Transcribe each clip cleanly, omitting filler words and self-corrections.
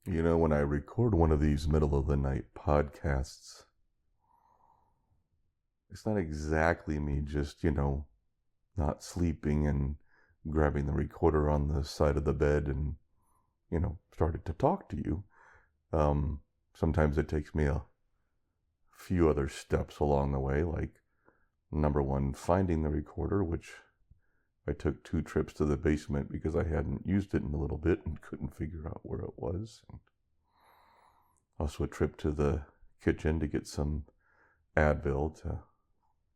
You know, when I record one of these middle of the night podcasts, it's not exactly me just, not sleeping and grabbing the recorder on the side of the bed and, started to talk to you. Sometimes it takes me a few other steps along the way, like number one, finding the recorder, which I took 2 trips to the basement because I hadn't used it in a little bit and couldn't figure out where it was. And also a trip to the kitchen to get some Advil.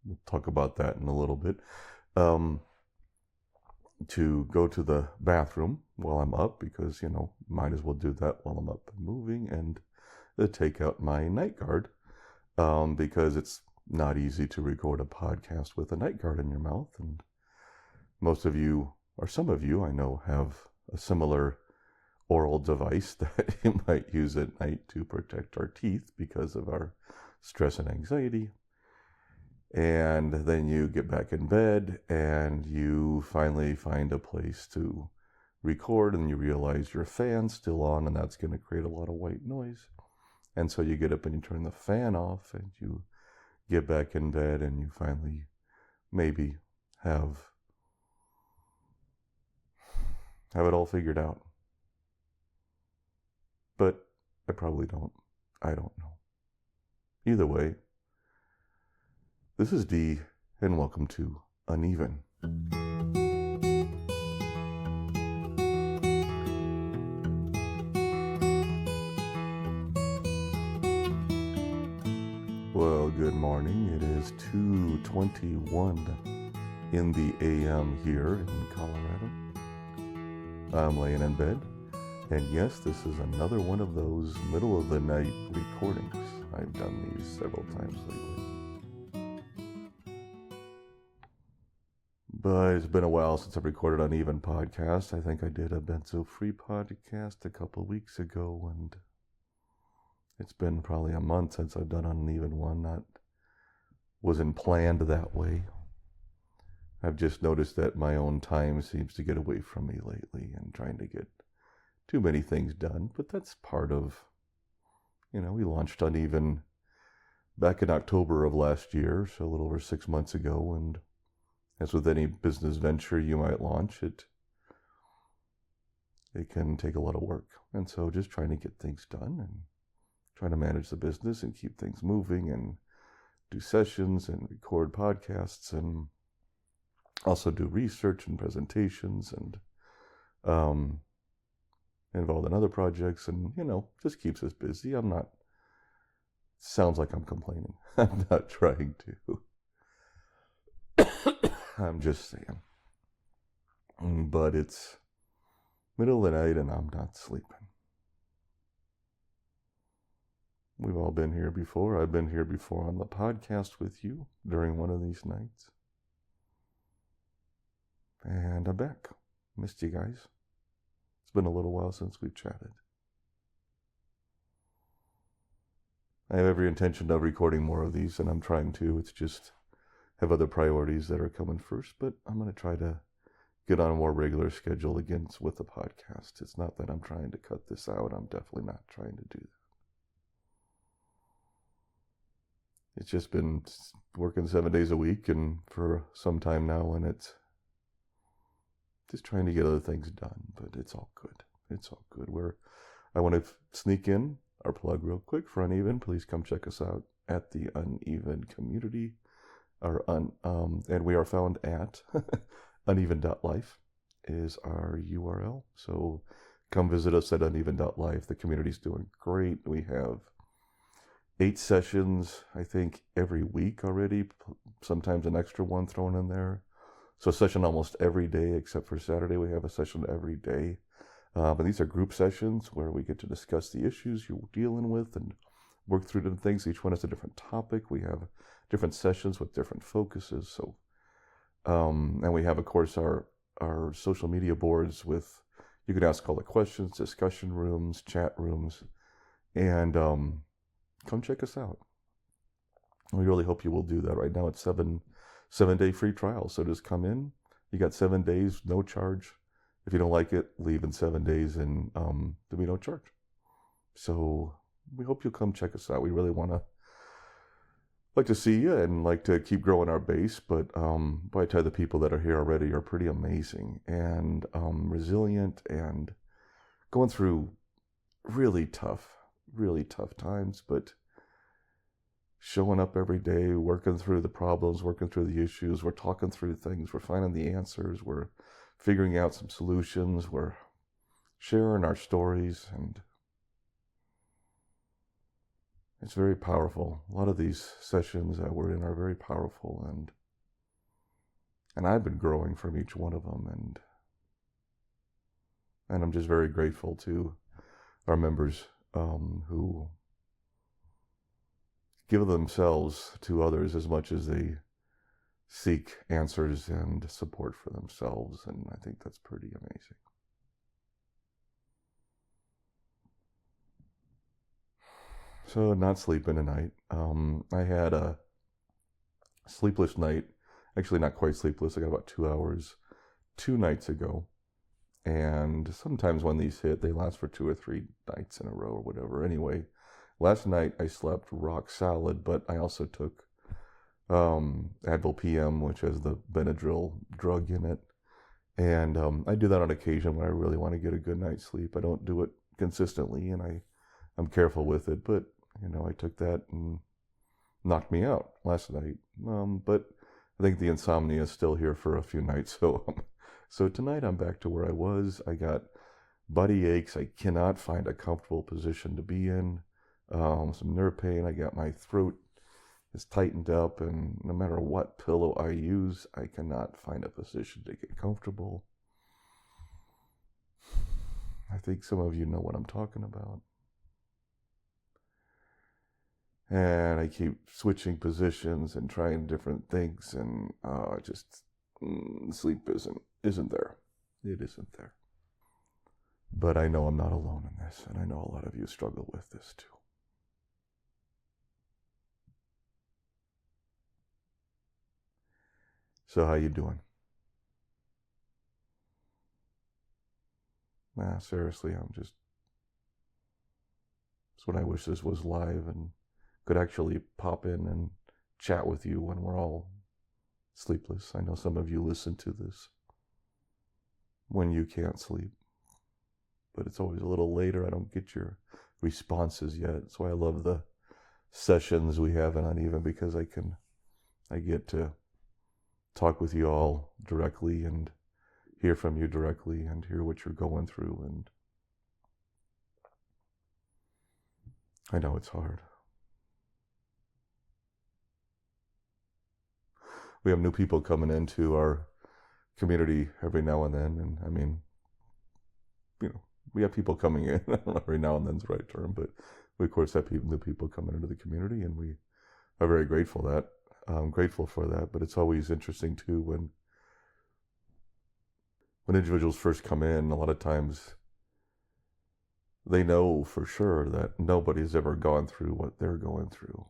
We'll talk about that in a little bit. To go to the bathroom while I'm up because, might as well do that while I'm up and moving, and to take out my night guard because it's not easy to record a podcast with a night guard in your mouth. And most of you, or some of you I know, have a similar oral device that you might use at night to protect our teeth because of our stress and anxiety. And then you get back in bed and you finally find a place to record, and you realize your fan's still on, and that's going to create a lot of white noise. And so you get up and you turn the fan off and you get back in bed, and you finally maybe have it all figured out. But I probably don't. I don't know. Either way, this is Dee, and welcome to Uneven. Well, good morning. It is 2:21 in the AM here in Colorado. I'm laying in bed, and yes, this is another one of those middle of the night recordings. I've done these several times lately. But it's been a while since I've recorded an Uneven podcast. I think I did a benzo-free podcast a couple of weeks ago, and it's been probably a month since I've done an Uneven one. That wasn't planned that way. I've just noticed that my own time seems to get away from me lately and trying to get too many things done. But that's part of, we launched Uneven back in October of last year, so a little over 6 months ago. And as with any business venture you might launch, it can take a lot of work. And so just trying to get things done and trying to manage the business and keep things moving and do sessions and record podcasts and also do research and presentations and involved in other projects, and just keeps us busy. Sounds like I'm complaining. I'm not trying to. I'm just saying. But it's middle of the night and I'm not sleeping. We've all been here before. I've been here before on the podcast with you during one of these nights. And I'm back. Missed you guys. It's been a little while since we've chatted. I have every intention of recording more of these, and I'm trying to. It's just have other priorities that are coming first, but I'm going to try to get on a more regular schedule again with the podcast. It's not that I'm trying to cut this out. I'm definitely not trying to do that. It's just been working 7 days a week and for some time now, and it's just trying to get other things done, but it's all good. It's all good. I want to sneak in our plug real quick for Uneven. Please come check us out at the Uneven community. And we are found at uneven.life is our URL. So come visit us at uneven.life. The community's doing great. We have 8 sessions, I think, every week already, sometimes an extra one thrown in there. So a session almost every day, except for Saturday. We have a session every day. But these are group sessions where we get to discuss the issues you're dealing with and work through different things. Each one has a different topic. We have different sessions with different focuses. So, and we have, of course, our social media boards with, you can ask all the questions, discussion rooms, chat rooms, and come check us out. We really hope you will do that. Right now it's 7-day free trial. So just come in. You got 7 days, no charge. If you don't like it, leave in 7 days, and there'll be no charge. So we hope you'll come check us out. We really like to see you and like to keep growing our base, but by the time the people that are here already are pretty amazing and resilient and going through really tough times, but showing up every day, working through the problems, working through the issues. We're talking through things. We're finding the answers. We're figuring out some solutions. We're sharing our stories, and it's very powerful. A lot of these sessions that we're in are very powerful, and I've been growing from each one of them, and I'm just very grateful to our members who give themselves to others as much as they seek answers and support for themselves, and I think that's pretty amazing. So, not sleeping tonight. I had a sleepless night. Actually, not quite sleepless. I got about 2 hours 2 nights ago. And sometimes when these hit, they last for 2 or 3 nights in a row or whatever. Anyway, last night I slept rock solid, but I also took Advil PM, which has the Benadryl drug in it. And I do that on occasion when I really want to get a good night's sleep. I don't do it consistently, and I'm careful with it. But, I took that and knocked me out last night. But I think the insomnia is still here for a few nights. So tonight I'm back to where I was. I got body aches. I cannot find a comfortable position to be in. Some nerve pain. I got my throat is tightened up, and no matter what pillow I use, I cannot find a position to get comfortable. I think some of you know what I'm talking about. And I keep switching positions and trying different things, and sleep isn't there. It isn't there. But I know I'm not alone in this, and I know a lot of you struggle with this too. So how you doing? Seriously, that's what I wish this was live and could actually pop in and chat with you when we're all sleepless. I know some of you listen to this when you can't sleep, but it's always a little later. I don't get your responses yet. That's why I love the sessions we have in Uneven, because I get to talk with you all directly and hear from you directly and hear what you're going through. And I know it's hard. We have new people coming into our community every now and then, and I mean, we have people coming in. I don't know if every now and then's the right term, but we of course have new people coming into the community, and we are very grateful for that. But it's always interesting too when individuals first come in. A lot of times they know for sure that nobody's ever gone through what they're going through,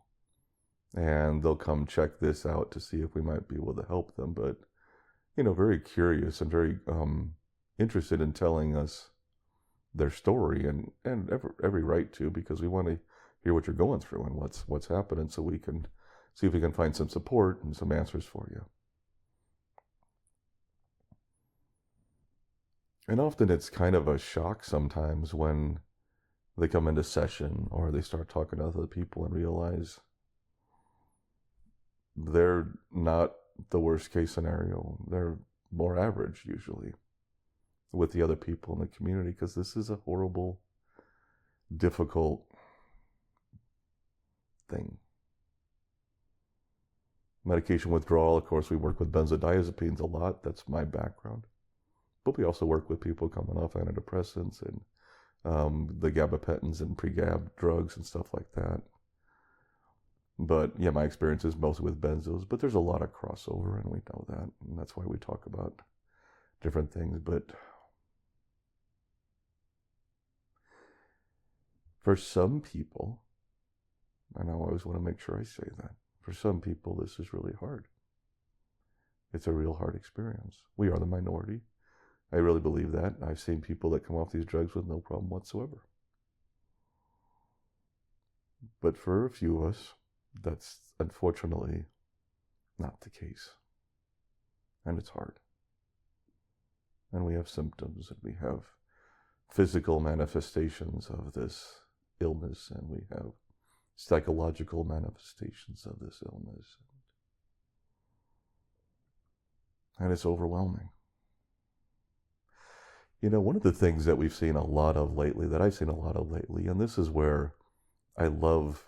and they'll come check this out to see if we might be able to help them. But very curious and very interested in telling us their story, and every right to, because we want to hear what you're going through and what's happening, so we can see if we can find some support and some answers for you. And often it's kind of a shock sometimes when they come into session or they start talking to other people and realize they're not the worst case scenario. They're more average usually with the other people in the community, because this is a horrible, difficult thing. Medication withdrawal, of course, we work with benzodiazepines a lot. That's my background. But we also work with people coming off antidepressants and the gabapentins and pre-gab drugs and stuff like that. But yeah, my experience is mostly with benzos, but there's a lot of crossover, and we know that, and that's why we talk about different things. But for some people, and I always want to make sure I say that, for some people this is really hard. It's a real hard experience. We are the minority. I really believe that. I've seen people that come off these drugs with no problem whatsoever. But for a few of us, that's unfortunately not the case. And it's hard. And we have symptoms, and we have physical manifestations of this illness, and we have psychological manifestations of this illness. And it's overwhelming. You know, one of the things that we've seen a lot of lately, that I've seen a lot of lately, and this is where I love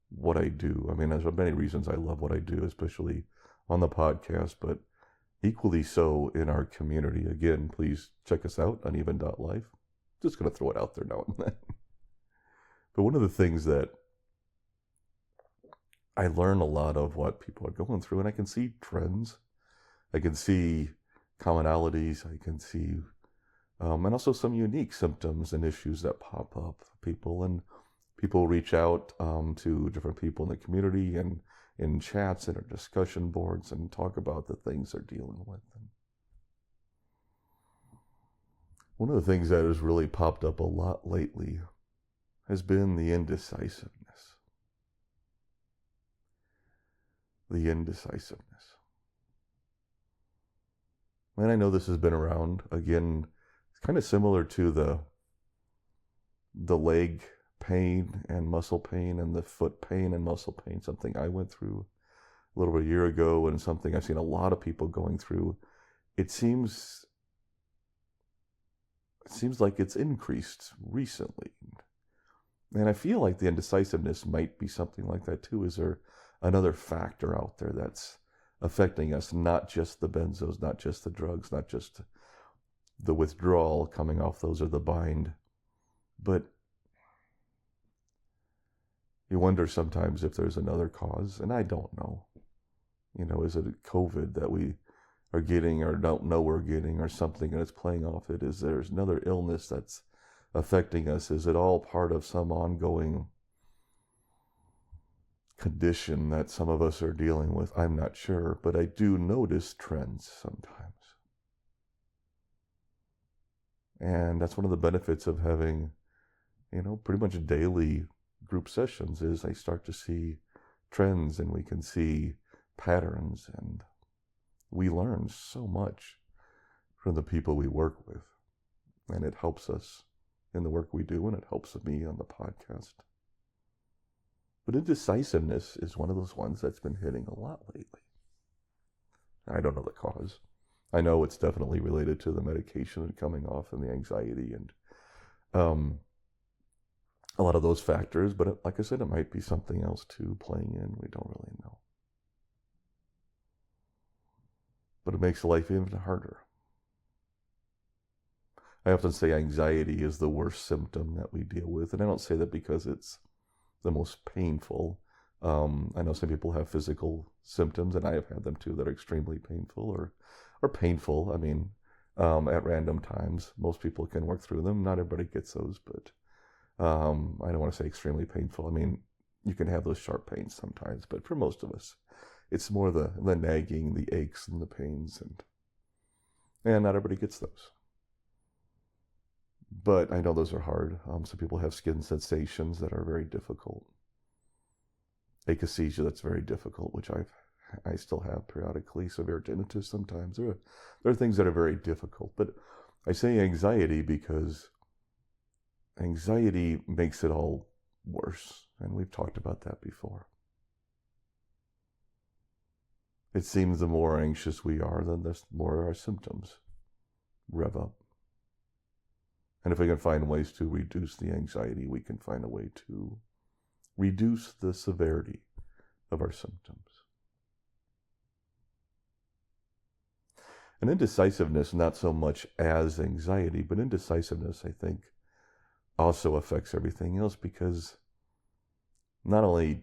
what I do. I mean, there's many reasons I love what I do, especially on the podcast, but equally so in our community. Again, please check us out, uneven.life. Just going to throw it out there now and then. But one of the things that I learn a lot of what people are going through, and I can see trends. I can see commonalities. I can see, and also some unique symptoms and issues that pop up for people. And people reach out to different people in the community and in chats and our discussion boards and talk about the things they're dealing with. And one of the things that has really popped up a lot lately has been the indecisiveness. The indecisiveness. And I know this has been around. Again, it's kind of similar to the leg pain and muscle pain and the foot pain and muscle pain, something I went through a little over a year ago and something I've seen a lot of people going through. It seems like it's increased recently. And I feel like the indecisiveness might be something like that too. Is there another factor out there that's affecting us? Not just the benzos, not just the drugs, not just the withdrawal coming off those or the bind, but you wonder sometimes if there's another cause, and I don't know. You know, is it COVID that we are getting or don't know we're getting or something and it's playing off it? Is there another illness that's affecting us? Is it all part of some ongoing condition that some of us are dealing with? I'm not sure, but I do notice trends sometimes. And that's one of the benefits of having, you know, pretty much daily group sessions is I start to see trends and we can see patterns, and we learn so much from the people we work with. And it helps us in the work we do, and it helps me on the podcast. But indecisiveness is one of those ones that's been hitting a lot lately. I don't know the cause. I know it's definitely related to the medication and coming off and the anxiety and a lot of those factors, but like I said, it might be something else too playing in. We don't really know. But it makes life even harder. I often say anxiety is the worst symptom that we deal with, and I don't say that because it's the most painful. I know some people have physical symptoms, and I have had them too, that are extremely painful or painful. I mean, at random times. Most people can work through them. Not everybody gets those, but I don't want to say extremely painful. I mean, you can have those sharp pains sometimes, but for most of us, it's more the nagging, the aches, and the pains, and not everybody gets those. But I know those are hard. Some people have skin sensations that are very difficult. Akathisia, that's very difficult, which I still have periodically. Severe tinnitus sometimes. There are things that are very difficult. But I say anxiety because anxiety makes it all worse. And we've talked about that before. It seems the more anxious we are, then the more our symptoms rev up. And if we can find ways to reduce the anxiety, we can find a way to reduce the severity of our symptoms. And indecisiveness, not so much as anxiety, but indecisiveness, I think, also affects everything else, because not only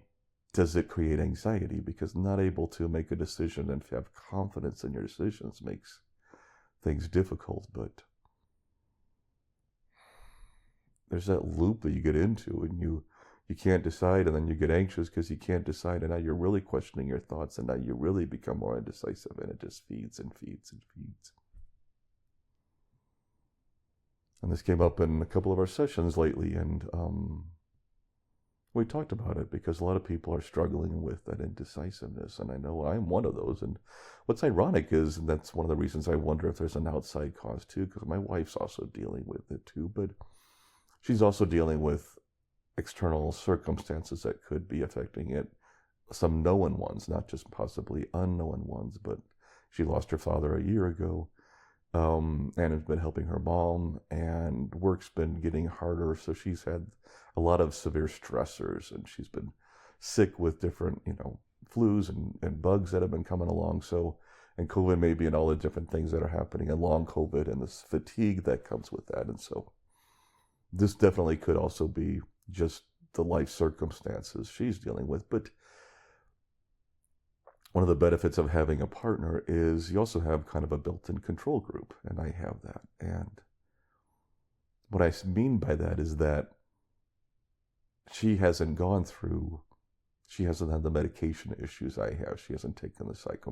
does it create anxiety, because not able to make a decision and have confidence in your decisions makes things difficult, but there's that loop that you get into, and you can't decide, and then you get anxious because you can't decide, and now you're really questioning your thoughts, and now you really become more indecisive, and it just feeds and feeds and feeds. And this came up in a couple of our sessions lately, and We talked about it because a lot of people are struggling with that indecisiveness, and I know I'm one of those. And what's ironic is, and that's one of the reasons I wonder if there's an outside cause too, because my wife's also dealing with it too, but she's also dealing with external circumstances that could be affecting it. Some known ones, not just possibly unknown ones, but she lost her father a year ago, and has been helping her mom, and work's been getting harder, so she's had a lot of severe stressors, and she's been sick with different, flus and bugs that have been coming along, and COVID maybe, and all the different things that are happening, and long COVID, and this fatigue that comes with that, and so this definitely could also be just the life circumstances she's dealing with. But one of the benefits of having a partner is you also have kind of a built-in control group, and I have that. And what I mean by that is that she hasn't had the medication issues I have. She hasn't taken the psych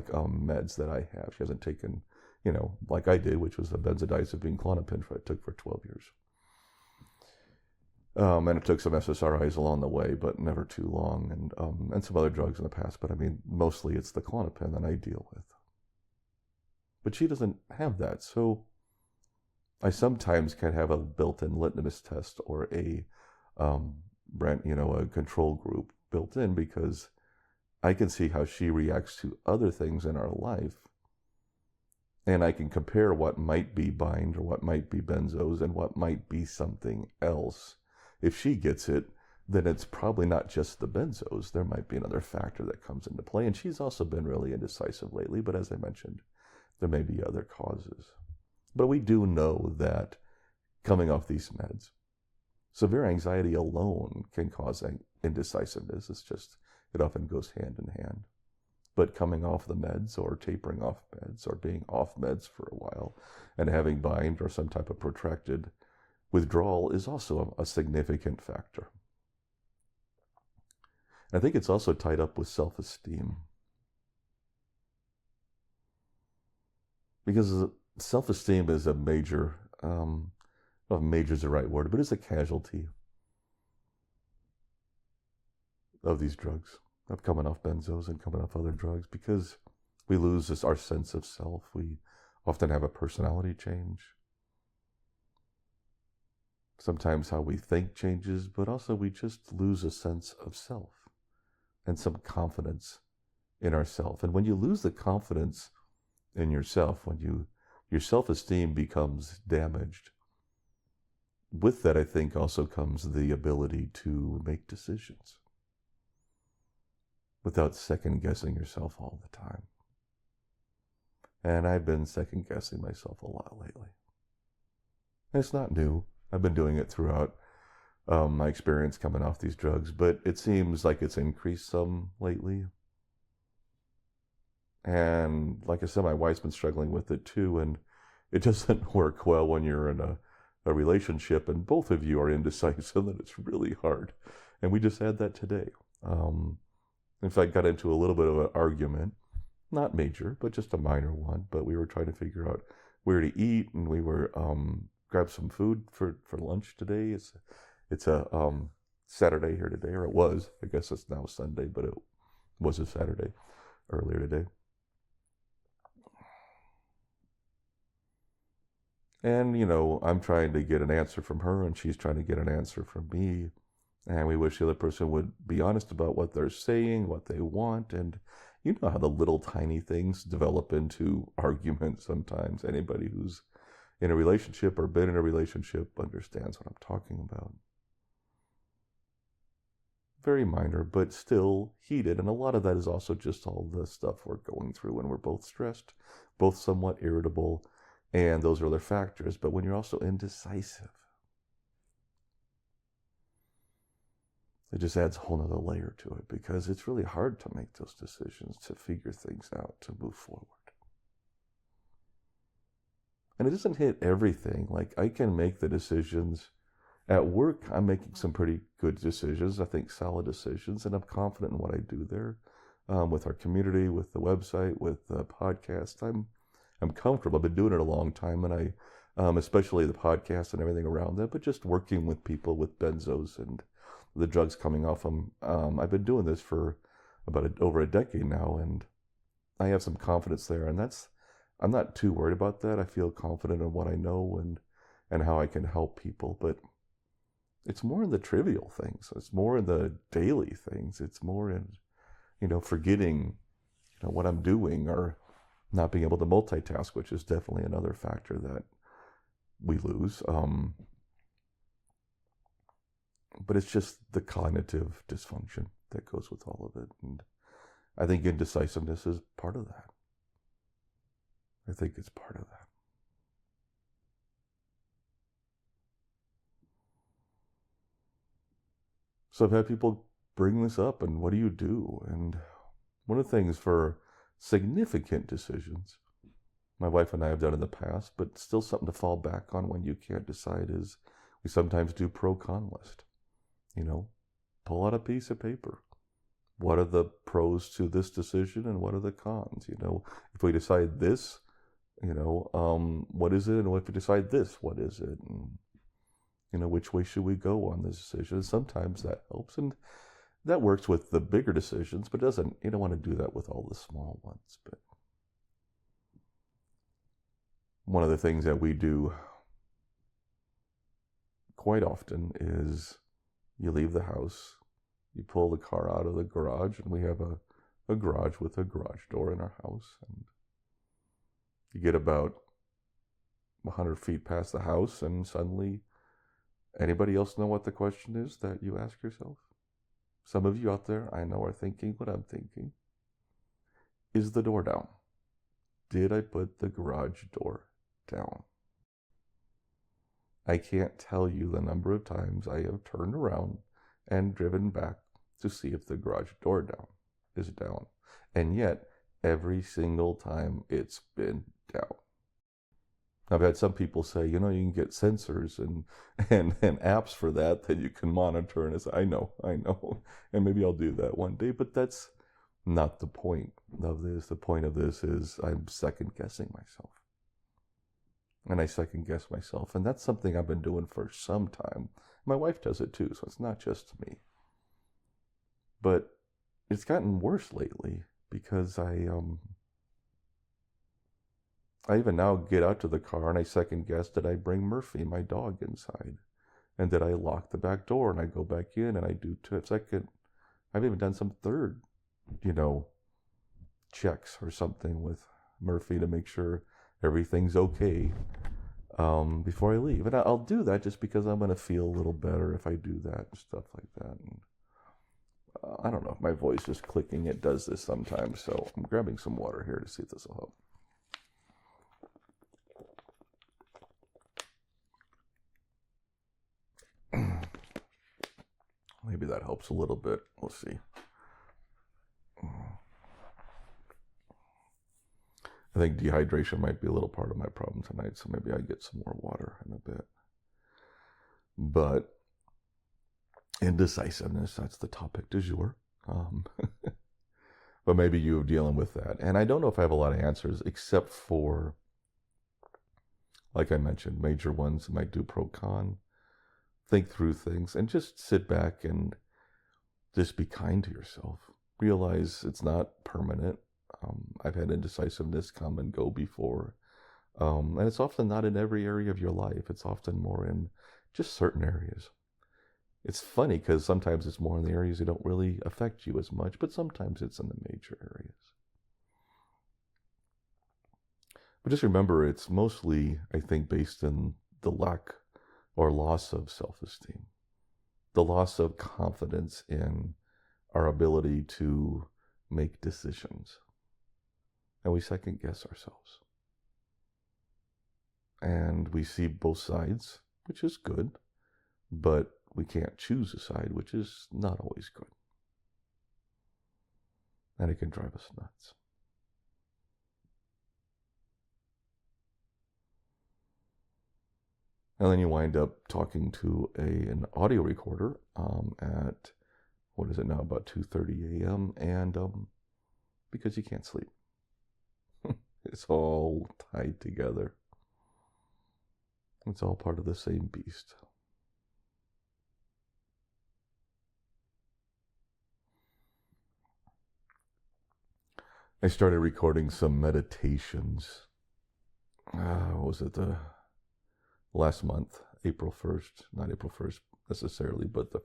meds that I have. She hasn't taken, like I did, which was the benzodiazepine Klonopin I took for 12 years. And it took some SSRIs along the way, but never too long, and some other drugs in the past. But I mean, mostly it's the Klonopin that I deal with. But she doesn't have that, so I sometimes can have a built-in litmus test or a control group built in, because I can see how she reacts to other things in our life, and I can compare what might be bind or what might be benzos and what might be something else. If she gets it, then it's probably not just the benzos. There might be another factor that comes into play. And she's also been really indecisive lately, but as I mentioned, there may be other causes. But we do know that coming off these meds, severe anxiety alone can cause indecisiveness. It often goes hand in hand. But coming off the meds, or tapering off meds, or being off meds for a while, and having bind or some type of protracted withdrawal is also a significant factor. I think it's also tied up with self-esteem. Because self-esteem is a major, well, major is the right word, but it's a casualty of these drugs, of coming off benzos and coming off other drugs, because we lose our sense of self. We often have a personality change. Sometimes how we think changes, but also we just lose a sense of self and some confidence in ourself. And when you lose the confidence in yourself, when your self-esteem becomes damaged, with that, I think, also comes the ability to make decisions without second-guessing yourself all the time. And I've been second-guessing myself a lot lately. And it's not new. I've been doing it throughout my experience coming off these drugs, but it seems like it's increased some lately. And like I said, my wife's been struggling with it too, and it doesn't work well when you're in a relationship and both of you are indecisive, and it's really hard. And we just had that today. In fact, got into a little bit of an argument, not major, but just a minor one, but we were trying to figure out where to eat, and we were grab some food for lunch today. It's a Saturday here today, or it was. I guess it's now Sunday, but it was a Saturday earlier today. And, I'm trying to get an answer from her, and she's trying to get an answer from me. And we wish the other person would be honest about what they're saying, what they want. And you know how the little tiny things develop into arguments sometimes. Anybody who's in a relationship or been in a relationship understands what I'm talking about. Very minor, but still heated. And a lot of that is also just all the stuff we're going through when we're both stressed, both somewhat irritable, and those are other factors. But when you're also indecisive, it just adds a whole nother layer to it, because it's really hard to make those decisions, to figure things out, to move forward. And it doesn't hit everything. Like, I can make the decisions at work. I'm making some pretty good decisions, I think solid decisions, and I'm confident in what I do there. With our community, with the website, with the podcast, I'm comfortable. I've been doing it a long time, and I, especially the podcast and everything around that, but just working with people with benzos and the drugs coming off them. I've been doing this for over a decade now, and I have some confidence there, and I'm not too worried about that. I feel confident in what I know and how I can help people, but it's more in the trivial things. It's more in the daily things. It's more in, forgetting, what I'm doing, or not being able to multitask, which is definitely another factor that we lose. But it's just the cognitive dysfunction that goes with all of it. And I think indecisiveness is part of that. I think it's part of that. So I've had people bring this up, and what do you do? And one of the things for significant decisions, my wife and I have done in the past, but still something to fall back on when you can't decide, is we sometimes do pro-con list. Pull out a piece of paper. What are the pros to this decision and what are the cons? If we decide this, what is it? And if we decide this, what is it? And, which way should we go on this decision? And sometimes that helps. And that works with the bigger decisions, but you don't want to do that with all the small ones. But one of the things that we do quite often is you leave the house, you pull the car out of the garage, and we have a garage with a garage door in our house. And you get about 100 feet past the house, and suddenly, anybody else know what the question is that you ask yourself? Some of you out there, I know, are thinking what I'm thinking. Is the door down? Did I put the garage door down? I can't tell you the number of times I have turned around and driven back to see if the garage door is down. And yet, every single time it's been down. I've had some people say, you can get sensors and apps for that you can monitor. And I know. And maybe I'll do that one day, but that's not the point of this. The point of this is I'm second guessing myself. And I second guess myself. And that's something I've been doing for some time. My wife does it too, so it's not just me. But it's gotten worse lately because I even now get out to the car and I second guess, did I bring Murphy, my dog, inside? And did I lock the back door? And I go back in and I do I've even done some third, checks or something with Murphy to make sure everything's okay before I leave. And I'll do that just because I'm going to feel a little better if I do that and stuff like that. And I don't know if my voice is clicking. It does this sometimes. So I'm grabbing some water here to see if this will help. Maybe that helps a little bit. We'll see. I think dehydration might be a little part of my problem tonight, so maybe I get some more water in a bit. But indecisiveness, that's the topic du jour. But maybe you're dealing with that. And I don't know if I have a lot of answers, except for, like I mentioned, major ones. I might do pro-con, think through things, and just sit back and just be kind to yourself. Realize it's not permanent. I've had indecisiveness come and go before. And it's often not in every area of your life. It's often more in just certain areas. It's funny because sometimes it's more in the areas that don't really affect you as much, but sometimes it's in the major areas. But just remember, it's mostly, I think, based in the lack or loss of self-esteem, the loss of confidence in our ability to make decisions. And we second guess ourselves. And we see both sides, which is good, but we can't choose a side, which is not always good. And it can drive us nuts. And then you wind up talking to an audio recorder at, what is it now, about 2:30 a.m. And because you can't sleep. It's all tied together. It's all part of the same beast. I started recording some meditations. What was it? The last month, April 1st, not April 1st necessarily, but the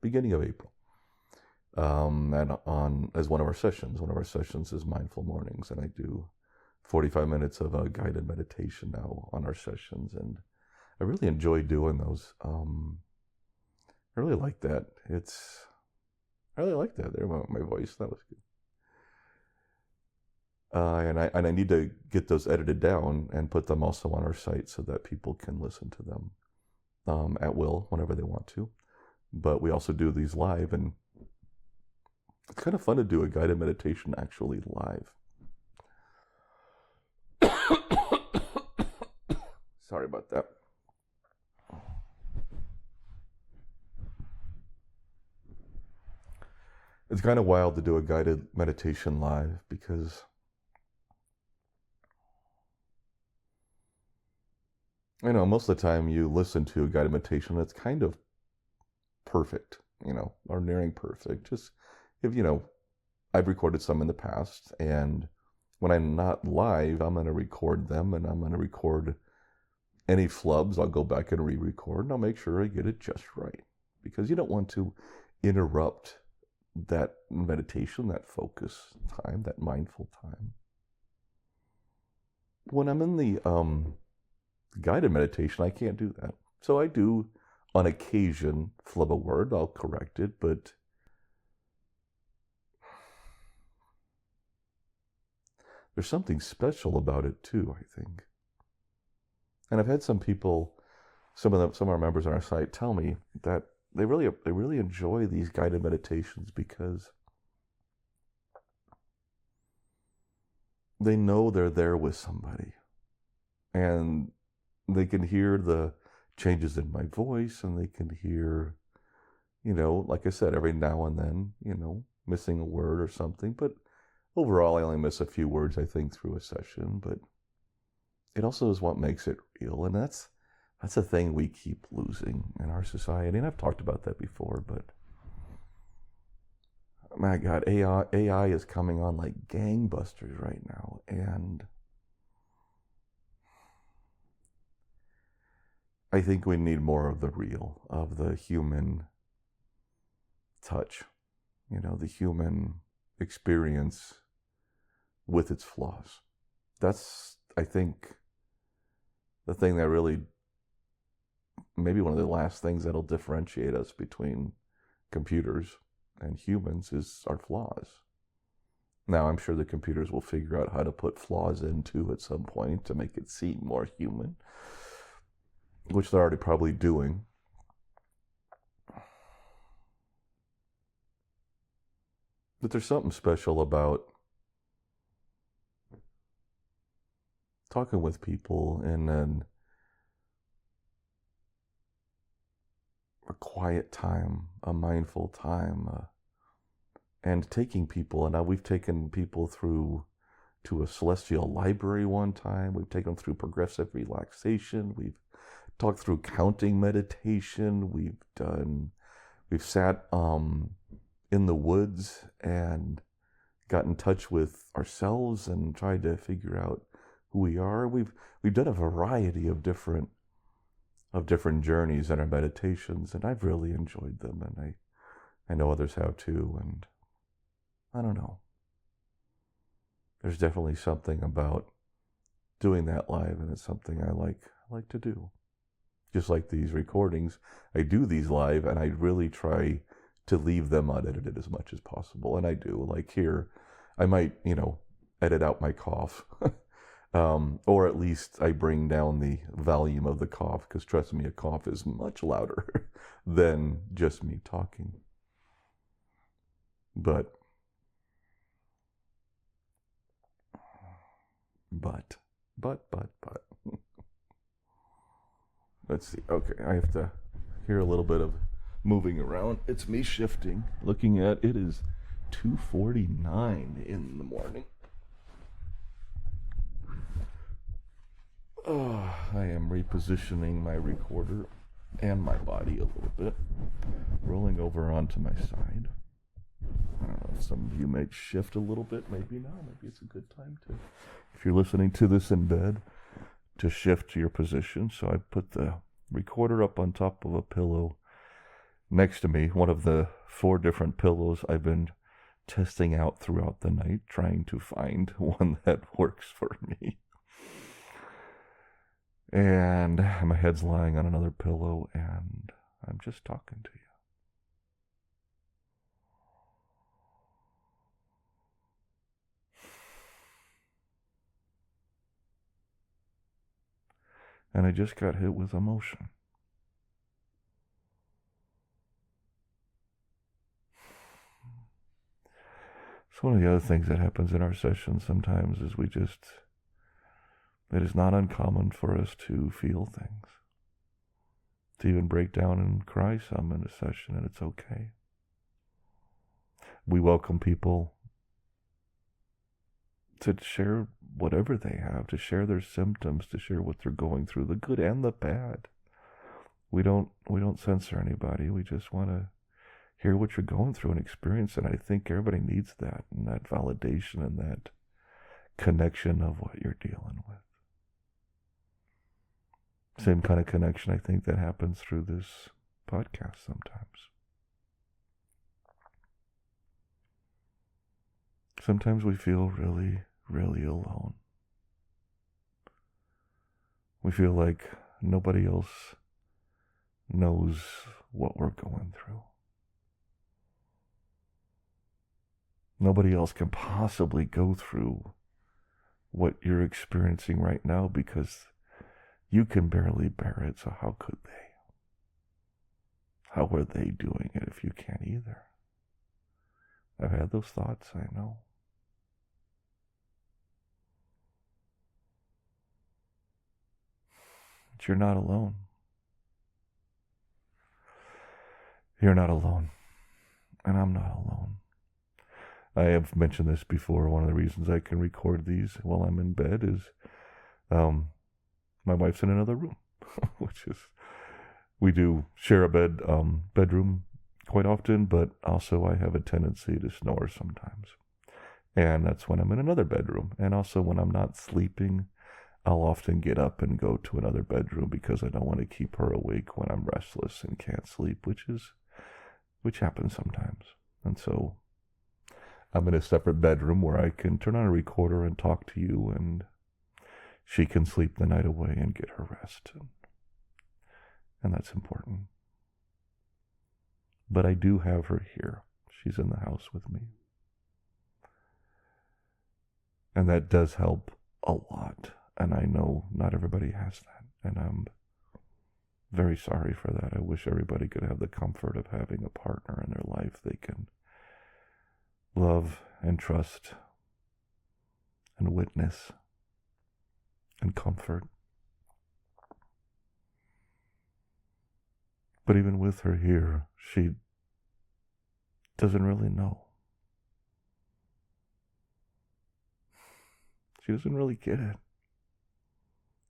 beginning of April. And as one of our sessions is Mindful Mornings, and I do 45 minutes of a guided meditation now on our sessions, and I really enjoy doing those. I really like that. I really like that. There, my voice, that was good. And I need to get those edited down and put them also on our site so that people can listen to them at will whenever they want to. But we also do these live, and it's kind of fun to do a guided meditation actually live. Sorry about that. It's kind of wild to do a guided meditation live because most of the time you listen to a guided meditation, it's kind of perfect, or nearing perfect. Just if, I've recorded some in the past, and when I'm not live, I'm going to record them, and I'm going to record any flubs. I'll go back and re-record, and I'll make sure I get it just right, because you don't want to interrupt that meditation, that focus time, that mindful time. When I'm in the guided meditation, I can't do that. So I do, on occasion, flub a word. I'll correct it, but there's something special about it too, I think. And I've had some people, some of our members on our site tell me that they really enjoy these guided meditations because they know they're there with somebody, and they can hear the changes in my voice, and they can hear, like I said, every now and then, missing a word or something. But overall, I only miss a few words, I think, through a session. But it also is what makes it real, and that's a thing we keep losing in our society. And I've talked about that before, but my God, AI is coming on like gangbusters right now, and I think we need more of the real, of the human touch, the human experience with its flaws. That's, I think, the thing that really, maybe one of the last things that'll differentiate us between computers and humans is our flaws. Now, I'm sure the computers will figure out how to put flaws into at some point to make it seem more human, which they're already probably doing. But there's something special about talking with people in a quiet time, a mindful time, and taking people. And now we've taken people through to a celestial library one time. We've taken them through progressive relaxation. We've talked through counting meditation. We've sat in the woods and got in touch with ourselves and tried to figure out who we are. We've done a variety of different journeys in our meditations, and I've really enjoyed them, and I know others have too. And I don't know. There's definitely something about doing that live, and it's something I like to do. Just like these recordings, I do these live, and I really try to leave them unedited as much as possible. And I do. Like here, I might, edit out my cough. Or at least I bring down the volume of the cough, because trust me, a cough is much louder than just me talking. But. Let's see. Okay, I have to hear a little bit of moving around. It's me shifting. Looking at it is 2:49 in the morning. I am repositioning my recorder and my body a little bit, rolling over onto my side. I don't know, Some of you might shift a little bit, maybe now. Maybe it's a good time to, if you're listening to this in bed, to shift to your position. So I put the recorder up on top of a pillow next to me, one of the 4 different pillows I've been testing out throughout the night, trying to find one that works for me. And my head's lying on another pillow, and I'm just talking to you. And I just got hit with emotion. So one of the other things that happens in our sessions sometimes is it is not uncommon for us to feel things, to even break down and cry some in a session, and it's okay. We welcome people to share whatever they have, to share their symptoms, to share what they're going through, the good and the bad. We don't censor anybody. We just want to hear what you're going through and experience it. I think everybody needs that, and that validation and that connection of what you're dealing with. Same kind of connection I think that happens through this podcast sometimes. Sometimes we feel really, really alone. We feel like nobody else knows what we're going through. Nobody else can possibly go through what you're experiencing right now because you can barely bear it, so how could they? How are they doing it if you can't either? I've had those thoughts, I know. But you're not alone. You're not alone. And I'm not alone. I have mentioned this before. One of the reasons I can record these while I'm in bed is my wife's in another room, which is, we do share a bedroom quite often, but also I have a tendency to snore sometimes. And that's when I'm in another bedroom. And also when I'm not sleeping, I'll often get up and go to another bedroom because I don't want to keep her awake when I'm restless and can't sleep, which happens sometimes. And so I'm in a separate bedroom where I can turn on a recorder and talk to you, and she can sleep the night away and get her rest. And that's important. But I do have her here. She's in the house with me. And that does help a lot. And I know not everybody has that. And I'm very sorry for that. I wish everybody could have the comfort of having a partner in their life they can love and trust and witness and comfort. But even with her here, she doesn't really know. She doesn't really get it.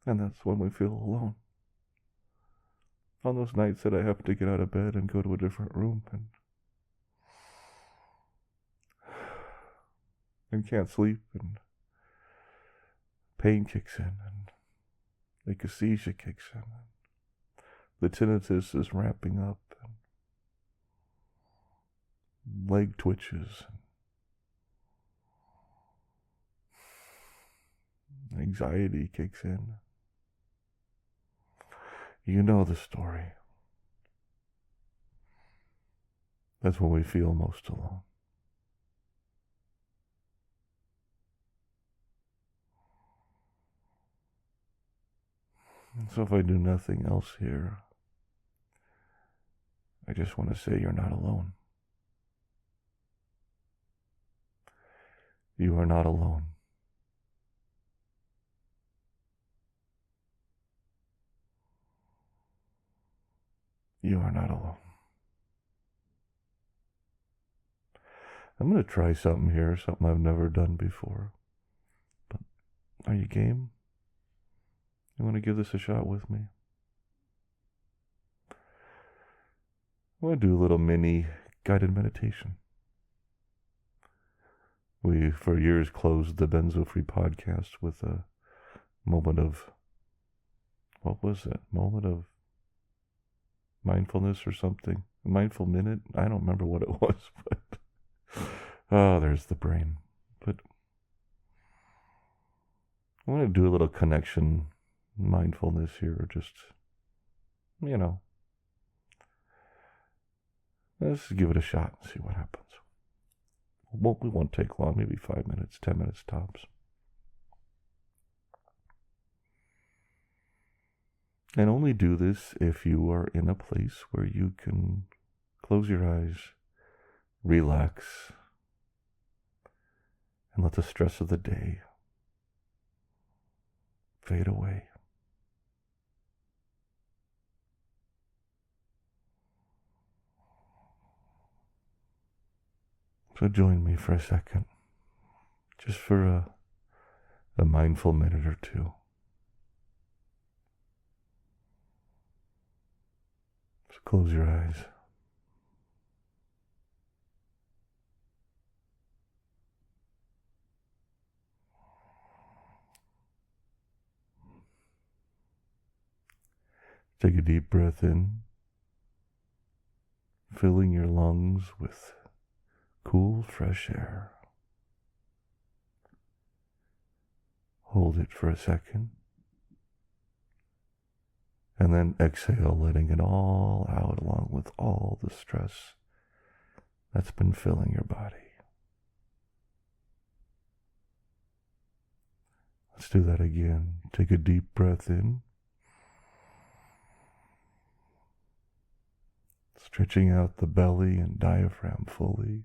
And that's when we feel alone. On those nights that I have to get out of bed and go to a different room and can't sleep, and pain kicks in, and akathisia kicks in, and the tinnitus is ramping up, and leg twitches, and anxiety kicks in. You know the story. That's when we feel most alone. And so if I do nothing else here, I just want to say you're not alone. You are not alone. You are not alone. I'm going to try something here, something I've never done before. But are you game? You want to give this a shot with me? I want to do a little mini guided meditation. We, for years, closed the Benzo-Free podcast with a moment of, what was it? Moment of mindfulness or something? A mindful minute? I don't remember what it was, but oh, there's the brain. But I want to do a little connection mindfulness here, just, let's give it a shot and see what happens. We won't take long, maybe 5 minutes, 10 minutes tops. And only do this if you are in a place where you can close your eyes, relax, and let the stress of the day fade away. So join me for a second, just for a mindful minute or two. So close your eyes. Take a deep breath in, filling your lungs with cool, fresh air. Hold it for a second, and then exhale, letting it all out along with all the stress that's been filling your body. Let's do that again. Take a deep breath in, stretching out the belly and diaphragm fully.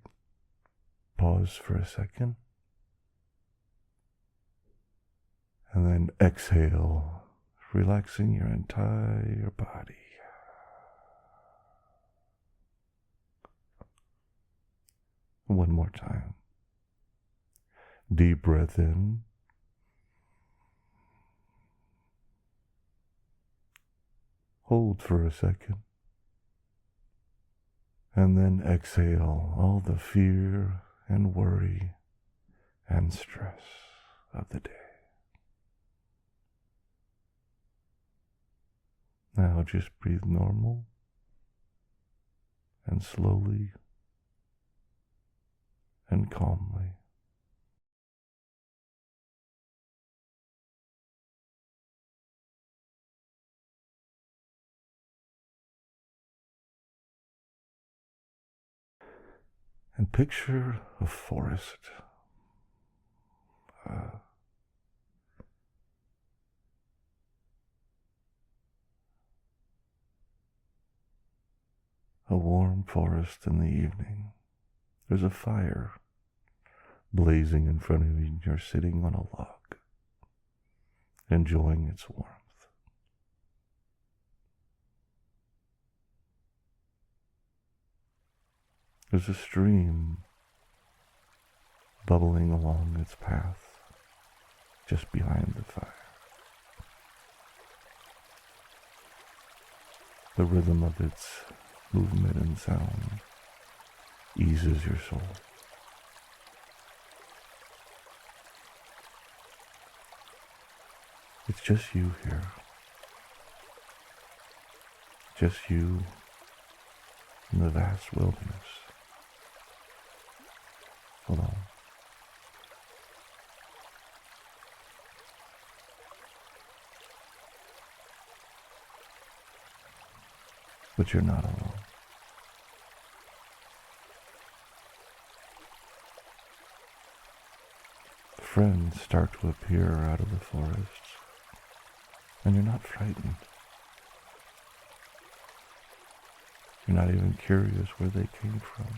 Pause for a second. And then exhale, relaxing your entire body. One more time. Deep breath in. Hold for a second. And then exhale all the fear and worry and stress of the day. Now just breathe normal and slowly and calmly. And picture a forest. A warm forest in the evening. There's a fire blazing in front of you, and you're sitting on a log, enjoying its warmth. There's a stream bubbling along its path just behind the fire. The rhythm of its movement and sound eases your soul. It's just you here. Just you in the vast wilderness. Alone. But you're not alone. Friends start to appear out of the forests, and you're not frightened. You're not even curious where they came from.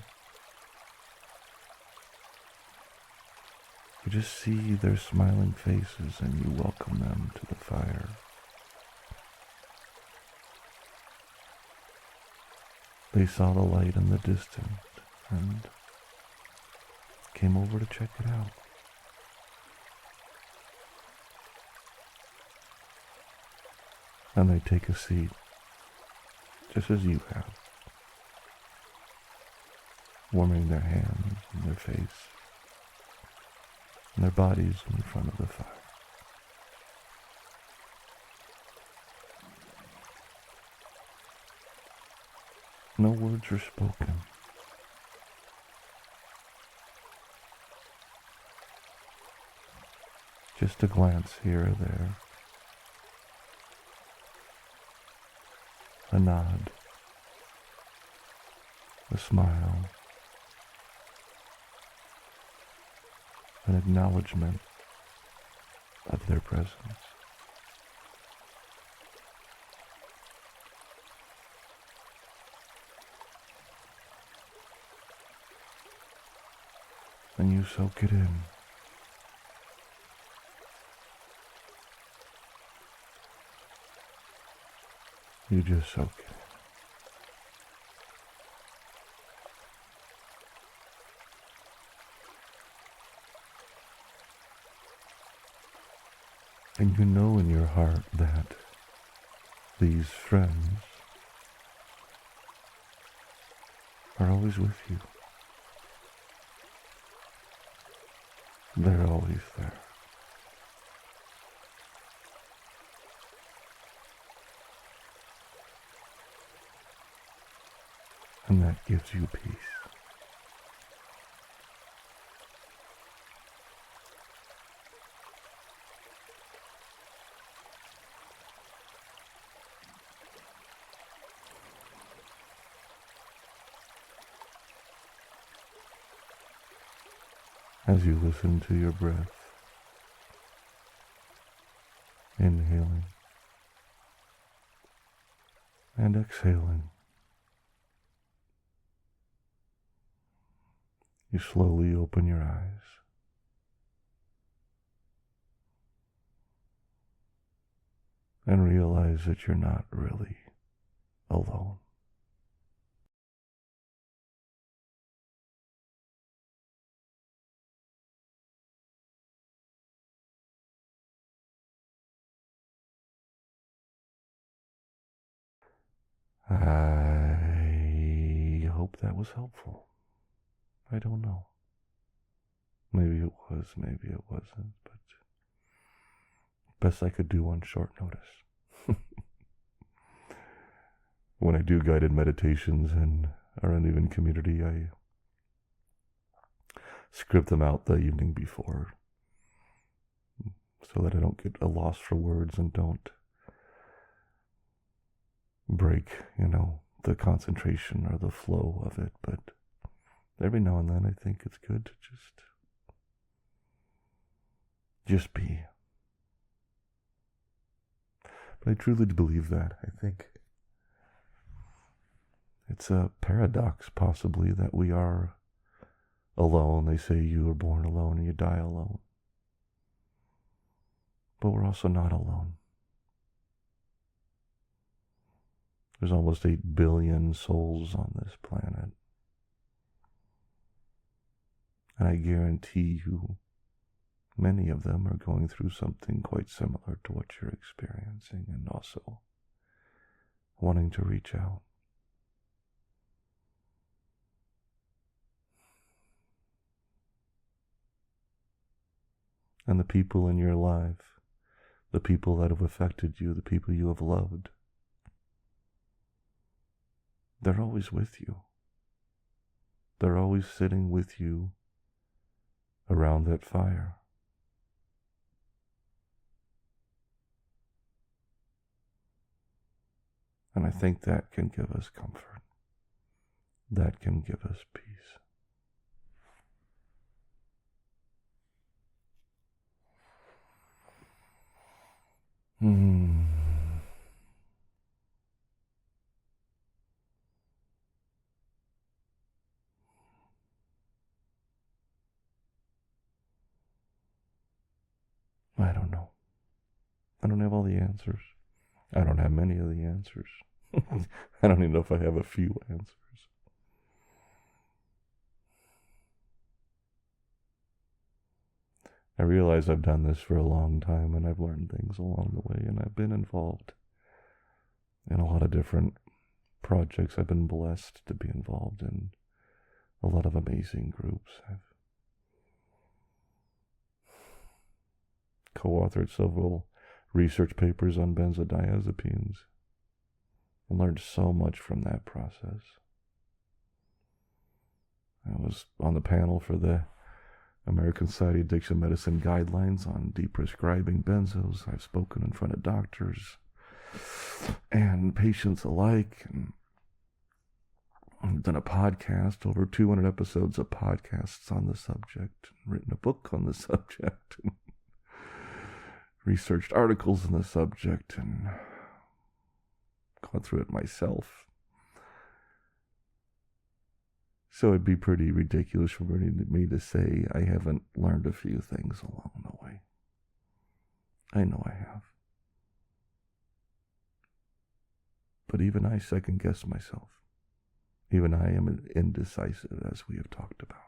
You just see their smiling faces and you welcome them to the fire. They saw the light in the distance and came over to check it out. And they take a seat, just as you have, warming their hands and their face, and their bodies in front of the fire. No words are spoken. Just a glance here or there. A nod. A smile. An acknowledgement of their presence. And you soak it in. You just soak it in. And you know in your heart that these friends are always with you. They're always there. And that gives you peace. As you listen to your breath, inhaling and exhaling, you slowly open your eyes and realize that you're not really alone. I hope that was helpful. I don't know. Maybe it was, maybe it wasn't, but best I could do on short notice. When I do guided meditations in our uneven community, I script them out the evening before so that I don't get a loss for words and don't break, the concentration or the flow of it. But every now and then I think it's good to just be. But I truly believe that. I think it's a paradox, possibly, that we are alone. They say you are born alone and you die alone. But we're also not alone. There's almost 8 billion souls on this planet. And I guarantee you, many of them are going through something quite similar to what you're experiencing, and also wanting to reach out. And the people in your life, the people that have affected you, the people you have loved, they're always with you. They're always sitting with you around that fire. And I think that can give us comfort. That can give us peace. I don't know. I don't have all the answers. I don't have many of the answers. I don't even know if I have a few answers. I realize I've done this for a long time, and I've learned things along the way, and I've been involved in a lot of different projects. I've been blessed to be involved in a lot of amazing groups. co-authored several research papers on benzodiazepines. I learned so much from that process. I was on the panel for the American Society of Addiction Medicine guidelines on deprescribing benzos. I've spoken in front of doctors and patients alike, and I've done a podcast, over 200 episodes of podcasts on the subject, written a book on the subject, and researched articles on the subject, and gone through it myself. So it'd be pretty ridiculous for me to say I haven't learned a few things along the way. I know I have. But even I second guess myself. Even I am indecisive, as we have talked about.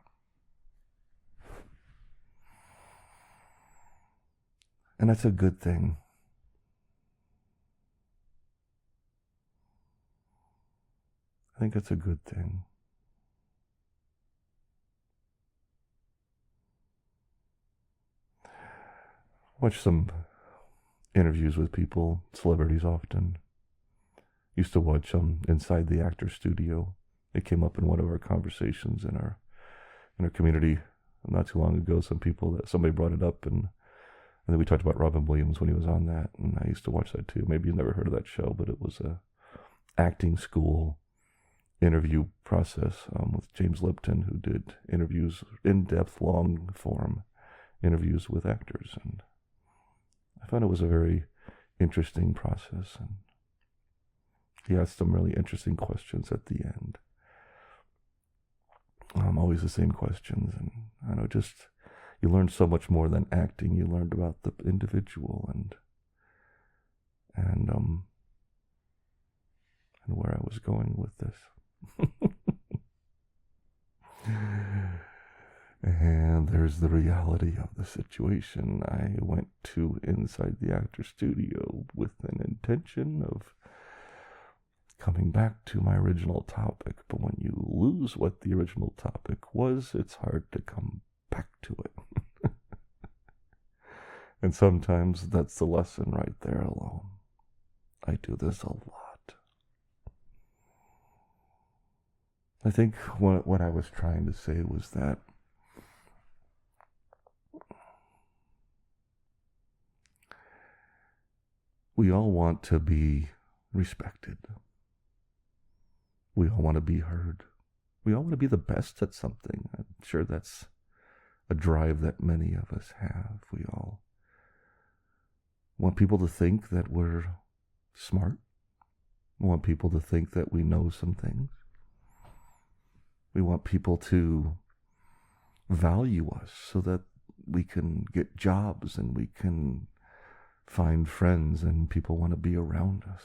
And that's a good thing. I think that's a good thing. Watch some interviews with people, celebrities often. Used to watch them inside the actor studio. It came up in one of our conversations in our community not too long ago. Somebody brought it up, and then we talked about Robin Williams when he was on that, and I used to watch that too. Maybe you've never heard of that show, but it was a acting school interview process with James Lipton, who did interviews, in-depth, long-form interviews with actors, and I found it was a very interesting process, and he asked some really interesting questions at the end. Always the same questions, and I know, just you learned so much more than acting. You learned about the individual and where I was going with this. And there's the reality of the situation. I went to inside the actor studio with an intention of coming back to my original topic, but when you lose what the original topic was, it's hard to come back to it. And sometimes that's the lesson right there alone. I do this a lot. I think what I was trying to say was that we all want to be respected. We all want to be heard. We all want to be the best at something. I'm sure that's a drive that many of us have. We all want people to think that we're smart. We want people to think that we know some things. We want people to value us so that we can get jobs and we can find friends and people want to be around us.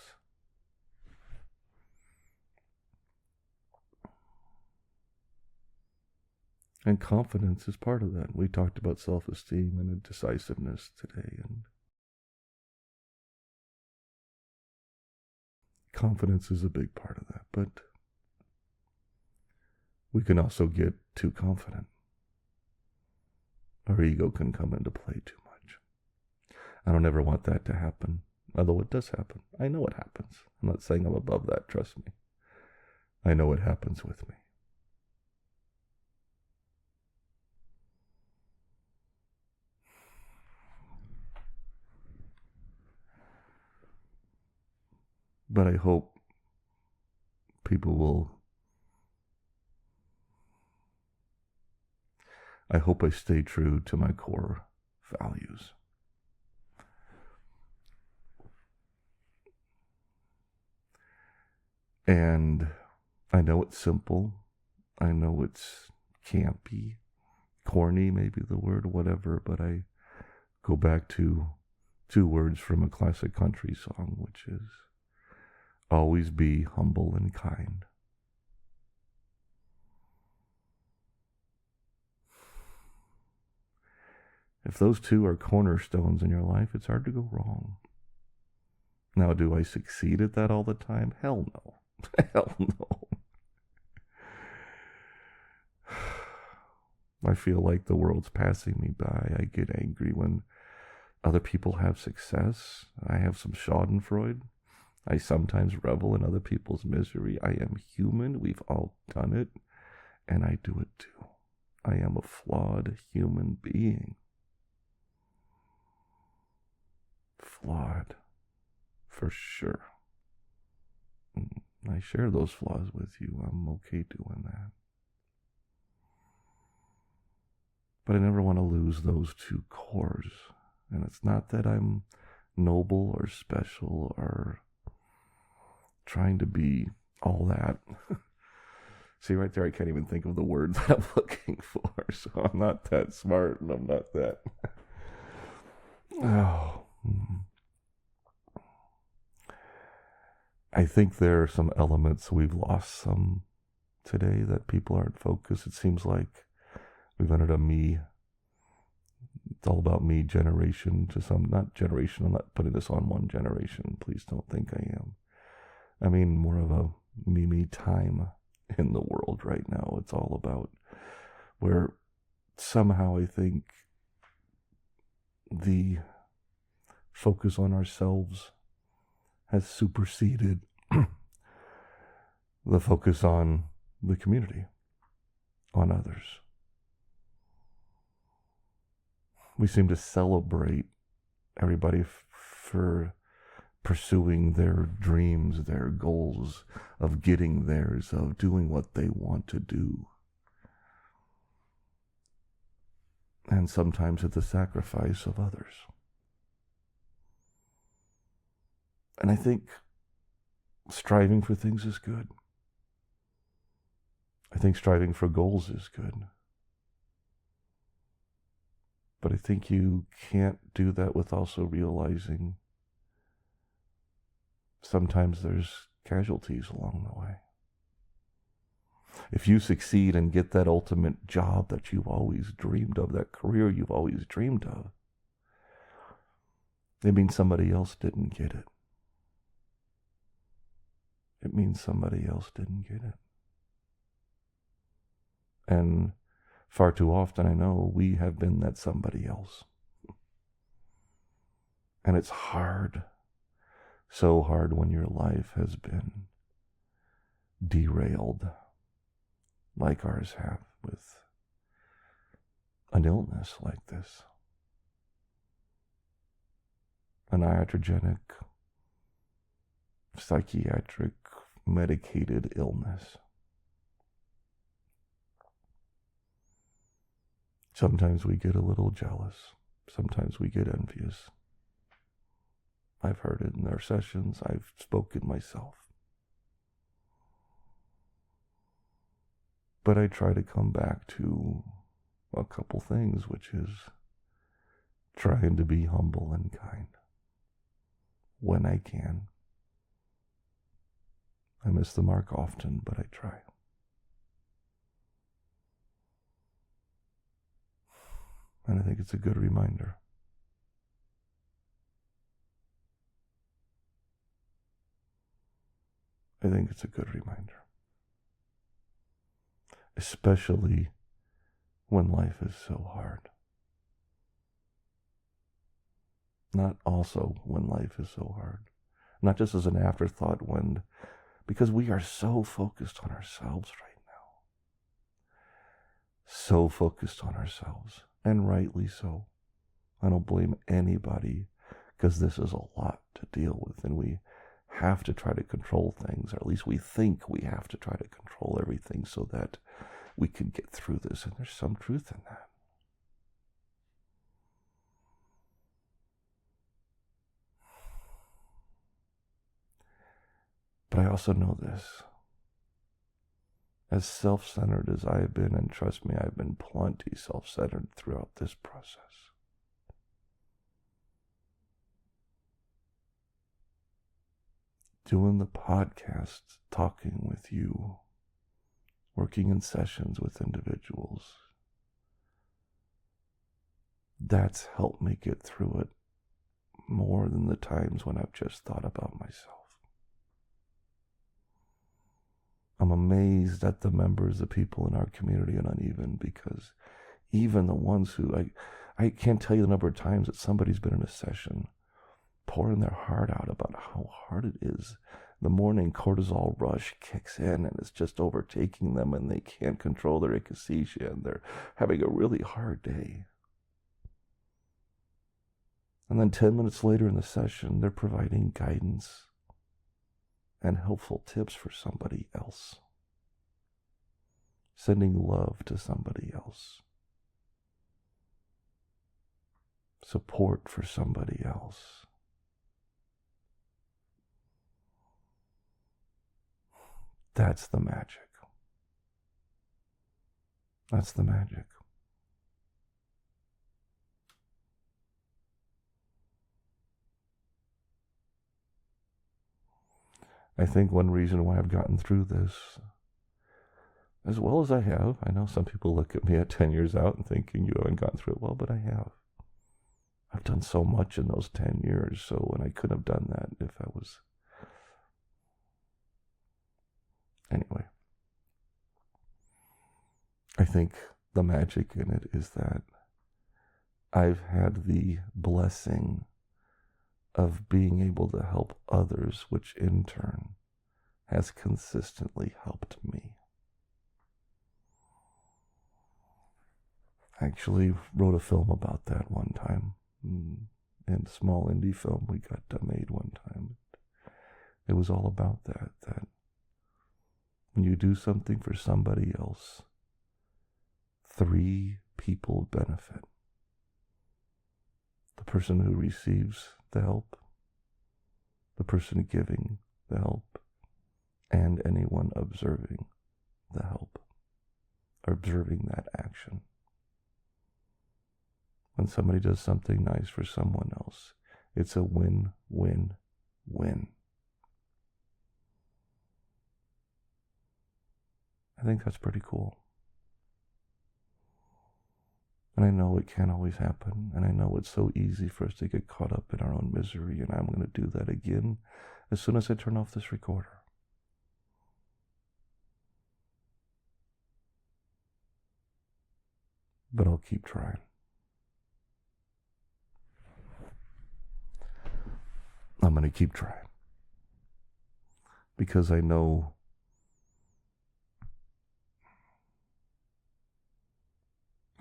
And confidence is part of that. We talked about self-esteem and indecisiveness today, and confidence is a big part of that, but we can also get too confident. Our ego can come into play too much. I don't ever want that to happen, although it does happen. I know it happens. I'm not saying I'm above that, trust me. I know it happens with me. But I hope people will, I hope I stay true to my core values. And I know it's simple. I know it's campy, corny, maybe the word, whatever, but I go back to 2 words from a classic country song, which is, always be humble and kind. If those 2 are cornerstones in your life, it's hard to go wrong. Now, do I succeed at that all the time? Hell no. Hell no. I feel like the world's passing me by. I get angry when Other people have success. I have some schadenfreude. I sometimes revel in other people's misery. I am human. We've all done it. And I do it too. I am a flawed human being. Flawed. For sure. I share those flaws with you. I'm okay doing that. But I never want to lose those two cores. And it's not that I'm noble or special or trying to be all that. See, right there, I can't even think of the words that I'm looking for. So I'm not that smart and I'm not that. Oh. I think there are some elements we've lost some today that people aren't focused. It seems like we've entered a me. It's all about me generation to some, not generation. I'm not putting this on one generation. Please don't think I am. I mean, more of a me time in the world right now. It's all about where somehow I think the focus on ourselves has superseded the focus on the community, on others. We seem to celebrate everybody for pursuing their dreams, their goals, of getting theirs, of doing what they want to do. And sometimes at the sacrifice of others. And I think striving for things is good. I think striving for goals is good. But I think you can't do that with also realizing sometimes there's casualties along the way. If you succeed and get that ultimate job that you've always dreamed of, that career you've always dreamed of, it means somebody else didn't get it. It means somebody else didn't get it. And far too often, I know, we have been that somebody else. And it's hard, so hard when your life has been derailed, like ours have, with an illness like this. An iatrogenic, psychiatric, medicated illness. Sometimes we get a little jealous. Sometimes we get envious. I've heard it in their sessions. I've spoken myself. But I try to come back to a couple things, which is trying to be humble and kind when I can. I miss the mark often, but I try. And I think it's a good reminder. I think it's a good reminder. Especially when life is so hard. Not also when life is so hard. Not just as an afterthought because we are so focused on ourselves right now. So focused on ourselves. And rightly so. I don't blame anybody because this is a lot to deal with and we have to try to control things, or at least we think we have to try to control everything so that we can get through this, and there's some truth in that. But I also know this. As self-centered as I have been, and trust me, I've been plenty self-centered throughout this process. Doing the podcast, talking with you, working in sessions with individuals, that's helped me get through it more than the times when I've just thought about myself. I'm amazed at the members, the people in our community at Uneven, because even the ones who, I can't tell you the number of times that somebody's been in a session pouring their heart out about how hard it is. The morning cortisol rush kicks in and it's just overtaking them and they can't control their akathisia and they're having a really hard day. And then 10 minutes later in the session, they're providing guidance and helpful tips for somebody else. Sending love to somebody else. Support for somebody else. That's the magic. That's the magic. I think one reason why I've gotten through this as well as I have, I know some people look at me at 10 years out and thinking you haven't gotten through it well, but I have. I've done so much in those 10 years, so, and I couldn't have done that if I was... Anyway, I think the magic in it is that I've had the blessing of being able to help others, which in turn has consistently helped me. I actually wrote a film about that one time. And a small indie film we got made one time. It was all about that when you do something for somebody else, 3 people benefit. The person who receives the help, the person giving the help, and anyone observing the help, observing that action. When somebody does something nice for someone else, it's a win-win-win. I think that's pretty cool. And I know it can't always happen, and I know it's so easy for us to get caught up in our own misery, and I'm going to do that again as soon as I turn off this recorder. But I'll keep trying. I'm going to keep trying. Because I know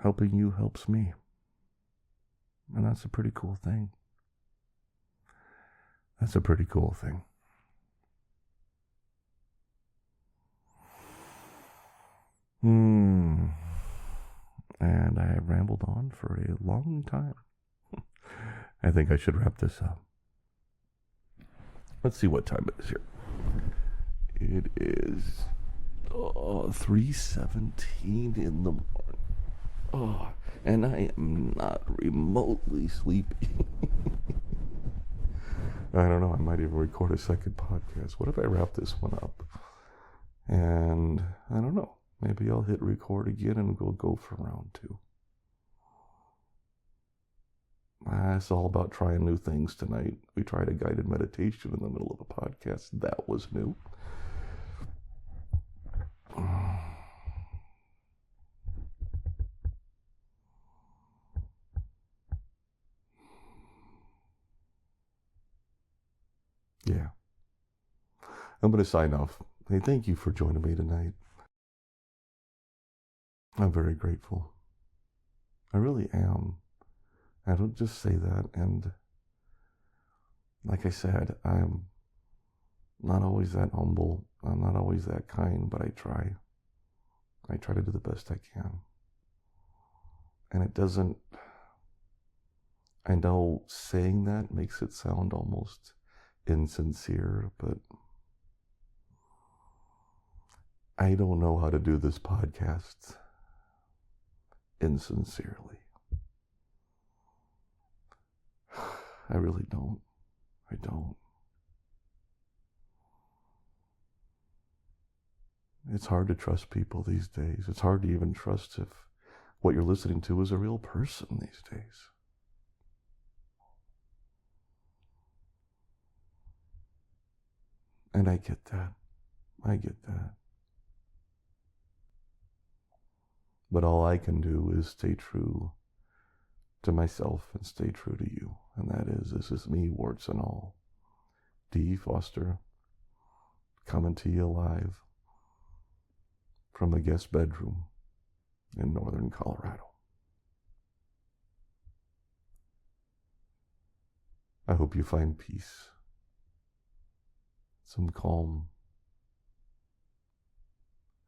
helping you helps me. And that's a pretty cool thing. That's a pretty cool thing. And I have rambled on for a long time. I think I should wrap this up. Let's see what time it is here. It is 3:17 in the morning. And I am not remotely sleepy. I don't know, I might even record a second podcast. What if I wrap this one up? And I don't know, maybe I'll hit record again and we'll go for round 2. It's all about trying new things tonight. We tried a guided meditation in the middle of a podcast. That was new. Yeah. I'm going to sign off. Hey, thank you for joining me tonight. I'm very grateful. I really am. I don't just say that, and like I said, I'm not always that humble. I'm not always that kind, but I try. I try to do the best I can. And it doesn't, I know saying that makes it sound almost insincere, but I don't know how to do this podcast insincerely. I really don't. I don't. It's hard to trust people these days. It's hard to even trust if what you're listening to is a real person these days. And I get that. I get that. But all I can do is stay true to myself and stay true to you. And that is, this is me, warts and all. D. Foster, coming to you live from a guest bedroom in northern Colorado. I hope you find peace, some calm,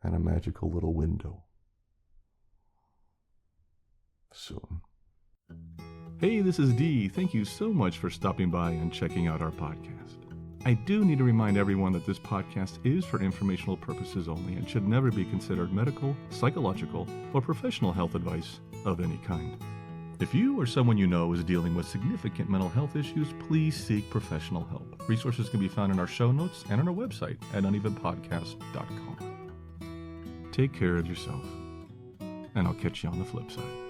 and a magical little window soon. Hey, this is Dee. Thank you so much for stopping by and checking out our podcast. I do need to remind everyone that this podcast is for informational purposes only and should never be considered medical, psychological, or professional health advice of any kind. If you or someone you know is dealing with significant mental health issues, please seek professional help. Resources can be found in our show notes and on our website at unevenpodcast.com. Take care of yourself, and I'll catch you on the flip side.